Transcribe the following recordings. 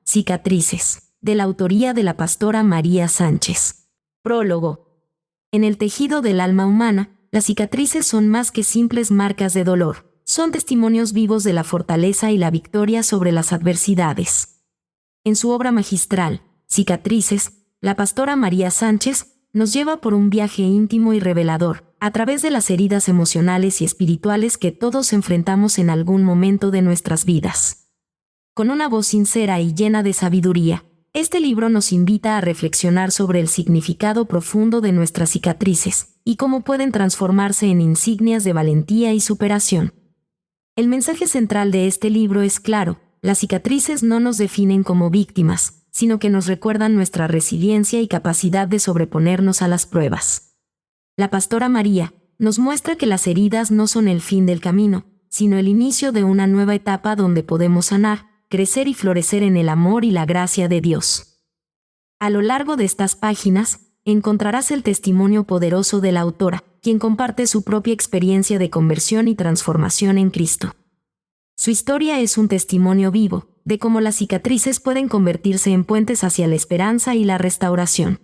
Cicatrices, de la autoría de la pastora María Sánchez. Prólogo. En el tejido del alma humana, las cicatrices son más que simples marcas de dolor, son testimonios vivos de la fortaleza y la victoria sobre las adversidades. En su obra magistral, Cicatrices, la pastora María Sánchez nos lleva por un viaje íntimo y revelador, a través de las heridas emocionales y espirituales que todos enfrentamos en algún momento de nuestras vidas. Con una voz sincera y llena de sabiduría, este libro nos invita a reflexionar sobre el significado profundo de nuestras cicatrices y cómo pueden transformarse en insignias de valentía y superación. El mensaje central de este libro es claro: las cicatrices no nos definen como víctimas, sino que nos recuerdan nuestra resiliencia y capacidad de sobreponernos a las pruebas. La pastora María nos muestra que las heridas no son el fin del camino, sino el inicio de una nueva etapa donde podemos sanar, crecer y florecer en el amor y la gracia de Dios. A lo largo de estas páginas, encontrarás el testimonio poderoso de la autora, quien comparte su propia experiencia de conversión y transformación en Cristo. Su historia es un testimonio vivo de cómo las cicatrices pueden convertirse en puentes hacia la esperanza y la restauración.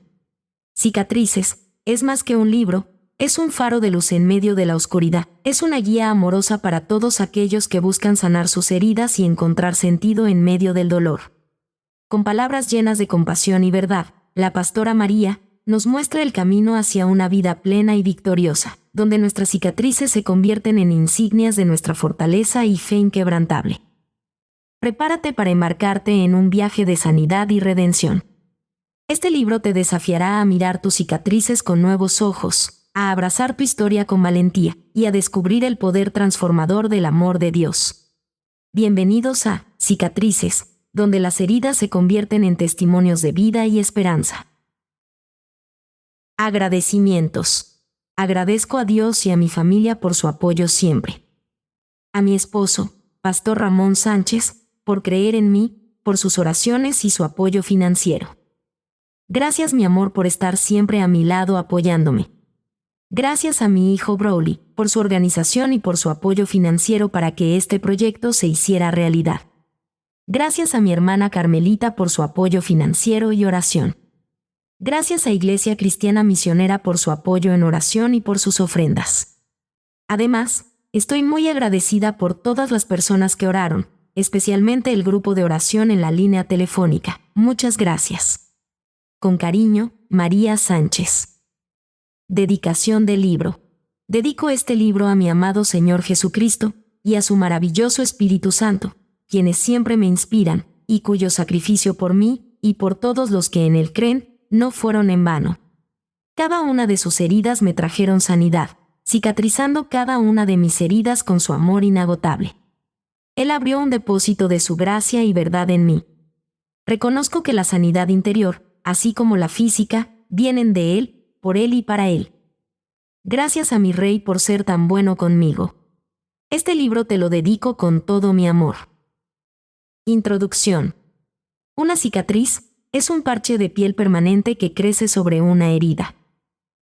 Cicatrices es más que un libro, es un faro de luz en medio de la oscuridad, es una guía amorosa para todos aquellos que buscan sanar sus heridas y encontrar sentido en medio del dolor. Con palabras llenas de compasión y verdad, la pastora María nos muestra el camino hacia una vida plena y victoriosa, donde nuestras cicatrices se convierten en insignias de nuestra fortaleza y fe inquebrantable. Prepárate para embarcarte en un viaje de sanidad y redención. Este libro te desafiará a mirar tus cicatrices con nuevos ojos, a abrazar tu historia con valentía y a descubrir el poder transformador del amor de Dios. Bienvenidos a Cicatrices, donde las heridas se convierten en testimonios de vida y esperanza. Agradecimientos. Agradezco a Dios y a mi familia por su apoyo siempre. A mi esposo, Pastor Ramón Sánchez, por creer en mí, por sus oraciones y su apoyo financiero. Gracias, mi amor, por estar siempre a mi lado apoyándome. Gracias a mi hijo Browley, por su organización y por su apoyo financiero para que este proyecto se hiciera realidad. Gracias a mi hermana Carmelita por su apoyo financiero y oración. Gracias a Iglesia Cristiana Misionera por su apoyo en oración y por sus ofrendas. Además, estoy muy agradecida por todas las personas que oraron, especialmente el grupo de oración en la línea telefónica. Muchas gracias. Con cariño, María Sánchez. Dedicación del libro. Dedico este libro a mi amado Señor Jesucristo y a su maravilloso Espíritu Santo, quienes siempre me inspiran, y cuyo sacrificio por mí y por todos los que en él creen no fueron en vano. Cada una de sus heridas me trajeron sanidad, cicatrizando cada una de mis heridas con su amor inagotable. Él abrió un depósito de su gracia y verdad en mí. Reconozco que la sanidad interior, así como la física, vienen de Él, por Él y para Él. Gracias a mi Rey por ser tan bueno conmigo. Este libro te lo dedico con todo mi amor. Introducción. Una cicatriz es un parche de piel permanente que crece sobre una herida.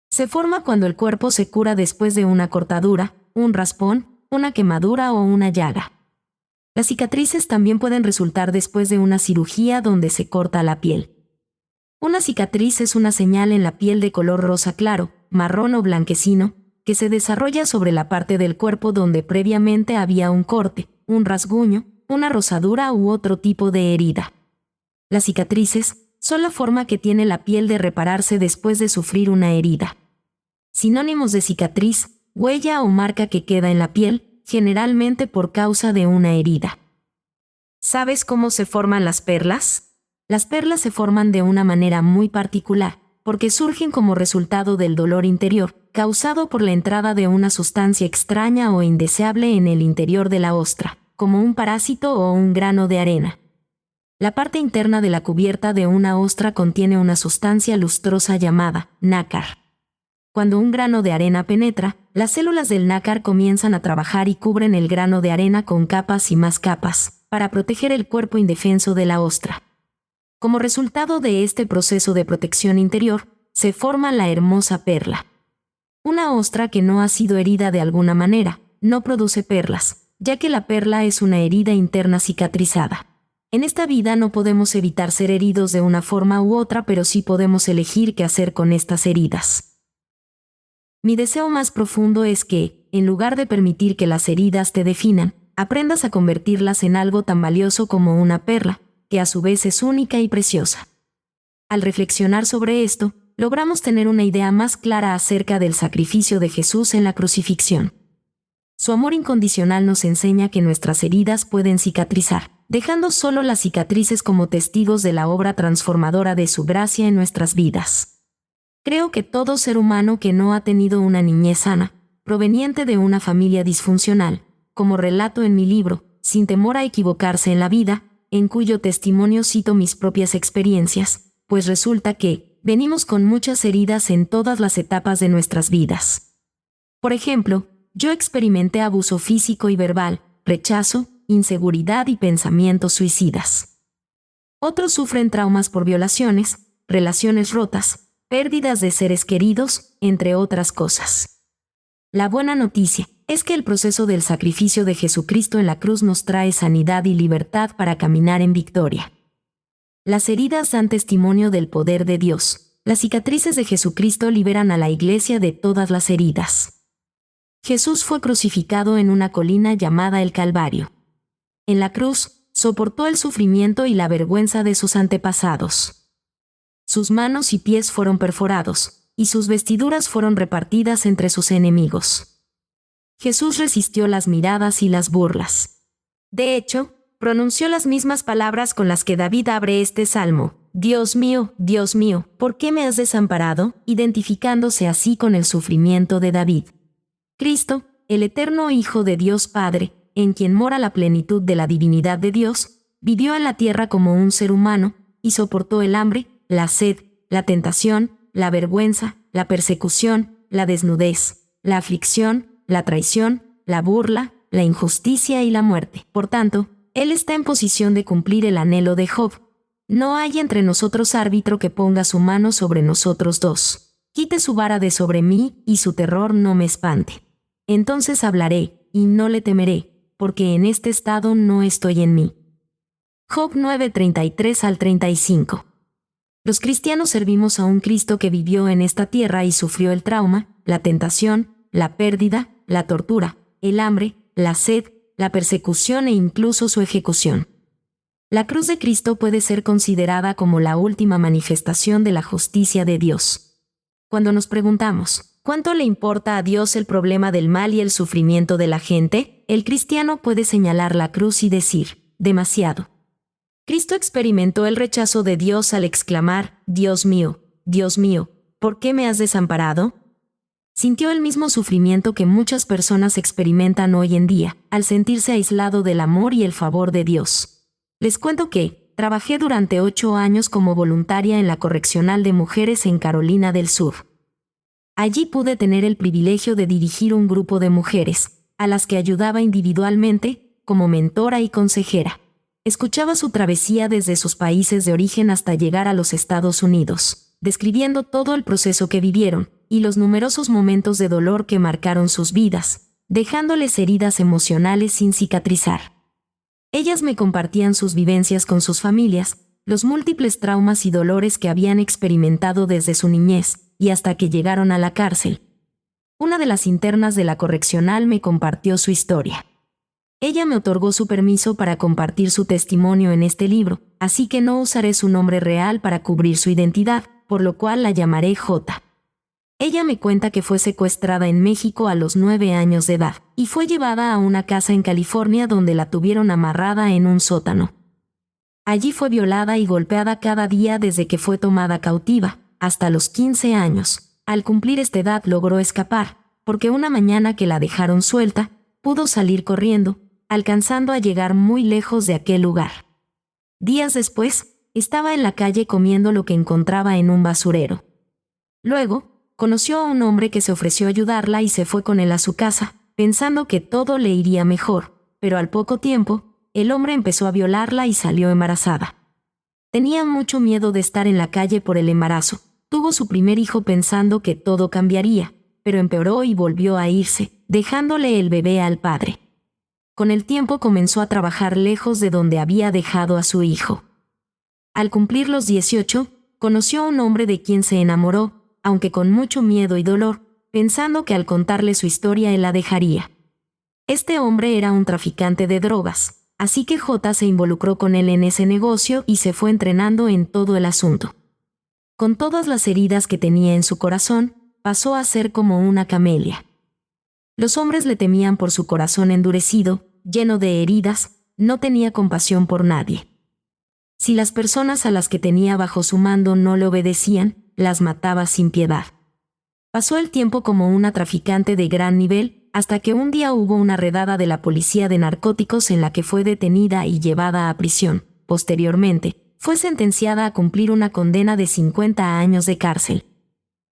Se forma cuando el cuerpo se cura después de una cortadura, un raspón, una quemadura o una llaga. Las cicatrices también pueden resultar después de una cirugía donde se corta la piel. Una cicatriz es una señal en la piel de color rosa claro, marrón o blanquecino, que se desarrolla sobre la parte del cuerpo donde previamente había un corte, un rasguño, una rosadura u otro tipo de herida. Las cicatrices son la forma que tiene la piel de repararse después de sufrir una herida. Sinónimos de cicatriz: huella o marca que queda en la piel, generalmente por causa de una herida. ¿Sabes cómo se forman las perlas? Las perlas se forman de una manera muy particular, porque surgen como resultado del dolor interior, causado por la entrada de una sustancia extraña o indeseable en el interior de la ostra, como un parásito o un grano de arena. La parte interna de la cubierta de una ostra contiene una sustancia lustrosa llamada nácar. Cuando un grano de arena penetra, las células del nácar comienzan a trabajar y cubren el grano de arena con capas y más capas, para proteger el cuerpo indefenso de la ostra. Como resultado de este proceso de protección interior, se forma la hermosa perla. Una ostra que no ha sido herida de alguna manera, no produce perlas, ya que la perla es una herida interna cicatrizada. En esta vida no podemos evitar ser heridos de una forma u otra, pero sí podemos elegir qué hacer con estas heridas. Mi deseo más profundo es que, en lugar de permitir que las heridas te definan, aprendas a convertirlas en algo tan valioso como una perla, que a su vez es única y preciosa. Al reflexionar sobre esto, logramos tener una idea más clara acerca del sacrificio de Jesús en la crucifixión. Su amor incondicional nos enseña que nuestras heridas pueden cicatrizar, dejando solo las cicatrices como testigos de la obra transformadora de su gracia en nuestras vidas. Creo que todo ser humano que no ha tenido una niñez sana, proveniente de una familia disfuncional, como relato en mi libro, Sin temor a equivocarse en la vida, en cuyo testimonio cito mis propias experiencias, pues resulta que venimos con muchas heridas en todas las etapas de nuestras vidas. Por ejemplo, yo experimenté abuso físico y verbal, rechazo, inseguridad y pensamientos suicidas. Otros sufren traumas por violaciones, relaciones rotas, pérdidas de seres queridos, entre otras cosas. La buena noticia es que el proceso del sacrificio de Jesucristo en la cruz nos trae sanidad y libertad para caminar en victoria. Las heridas dan testimonio del poder de Dios. Las cicatrices de Jesucristo liberan a la Iglesia de todas las heridas. Jesús fue crucificado en una colina llamada el Calvario. En la cruz, soportó el sufrimiento y la vergüenza de sus antepasados. Sus manos y pies fueron perforados, y sus vestiduras fueron repartidas entre sus enemigos. Jesús resistió las miradas y las burlas. De hecho, pronunció las mismas palabras con las que David abre este salmo: Dios mío, ¿por qué me has desamparado?, identificándose así con el sufrimiento de David. Cristo, el eterno Hijo de Dios Padre, en quien mora la plenitud de la divinidad de Dios, vivió en la tierra como un ser humano, y soportó el hambre, la sed, la tentación, la vergüenza, la persecución, la desnudez, la aflicción, la traición, la burla, la injusticia y la muerte. Por tanto, Él está en posición de cumplir el anhelo de Job. No hay entre nosotros árbitro que ponga su mano sobre nosotros dos. Quite su vara de sobre mí, y su terror no me espante. Entonces hablaré, y no le temeré, porque en este estado no estoy en mí. Job 9:33 al 35. Los cristianos servimos a un Cristo que vivió en esta tierra y sufrió el trauma, la tentación, la pérdida, la tortura, el hambre, la sed, la persecución e incluso su ejecución. La cruz de Cristo puede ser considerada como la última manifestación de la justicia de Dios. Cuando nos preguntamos, ¿cuánto le importa a Dios el problema del mal y el sufrimiento de la gente?, el cristiano puede señalar la cruz y decir, demasiado. Cristo experimentó el rechazo de Dios al exclamar, Dios mío, ¿por qué me has desamparado?, Sintió el mismo sufrimiento que muchas personas experimentan hoy en día, al sentirse aislado del amor y el favor de Dios. Les cuento que trabajé durante 8 años como voluntaria en la Correccional de Mujeres en Carolina del Sur. Allí pude tener el privilegio de dirigir un grupo de mujeres, a las que ayudaba individualmente, como mentora y consejera. Escuchaba su travesía desde sus países de origen hasta llegar a los Estados Unidos, describiendo todo el proceso que vivieron, y los numerosos momentos de dolor que marcaron sus vidas, dejándoles heridas emocionales sin cicatrizar. Ellas me compartían sus vivencias con sus familias, los múltiples traumas y dolores que habían experimentado desde su niñez, y hasta que llegaron a la cárcel. Una de las internas de la correccional me compartió su historia. Ella me otorgó su permiso para compartir su testimonio en este libro, así que no usaré su nombre real para cubrir su identidad, por lo cual la llamaré J. Ella me cuenta que fue secuestrada en México a los 9 años de edad, y fue llevada a una casa en California donde la tuvieron amarrada en un sótano. Allí fue violada y golpeada cada día desde que fue tomada cautiva, hasta los 15 años. Al cumplir esta edad logró escapar, porque una mañana que la dejaron suelta, pudo salir corriendo, alcanzando a llegar muy lejos de aquel lugar. Días después, estaba en la calle comiendo lo que encontraba en un basurero. Luego, conoció a un hombre que se ofreció a ayudarla y se fue con él a su casa, pensando que todo le iría mejor, pero al poco tiempo, el hombre empezó a violarla y salió embarazada. Tenía mucho miedo de estar en la calle por el embarazo. Tuvo su primer hijo pensando que todo cambiaría, pero empeoró y volvió a irse, dejándole el bebé al padre. Con el tiempo comenzó a trabajar lejos de donde había dejado a su hijo. Al cumplir los 18, conoció a un hombre de quien se enamoró, aunque con mucho miedo y dolor, pensando que al contarle su historia él la dejaría. Este hombre era un traficante de drogas, así que J se involucró con él en ese negocio y se fue entrenando en todo el asunto. Con todas las heridas que tenía en su corazón, pasó a ser como una camelia. Los hombres le temían por su corazón endurecido, lleno de heridas, no tenía compasión por nadie. Si las personas a las que tenía bajo su mando no le obedecían, las mataba sin piedad. Pasó el tiempo como una traficante de gran nivel, hasta que un día hubo una redada de la policía de narcóticos en la que fue detenida y llevada a prisión. Posteriormente, fue sentenciada a cumplir una condena de 50 años de cárcel.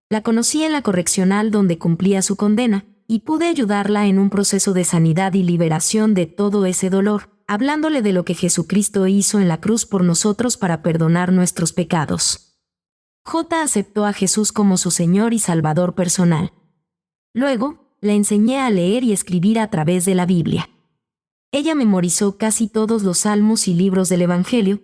La conocí en la correccional donde cumplía su condena, y pude ayudarla en un proceso de sanidad y liberación de todo ese dolor, hablándole de lo que Jesucristo hizo en la cruz por nosotros para perdonar nuestros pecados. J aceptó a Jesús como su Señor y Salvador personal. Luego, le enseñé a leer y escribir a través de la Biblia. Ella memorizó casi todos los salmos y libros del Evangelio,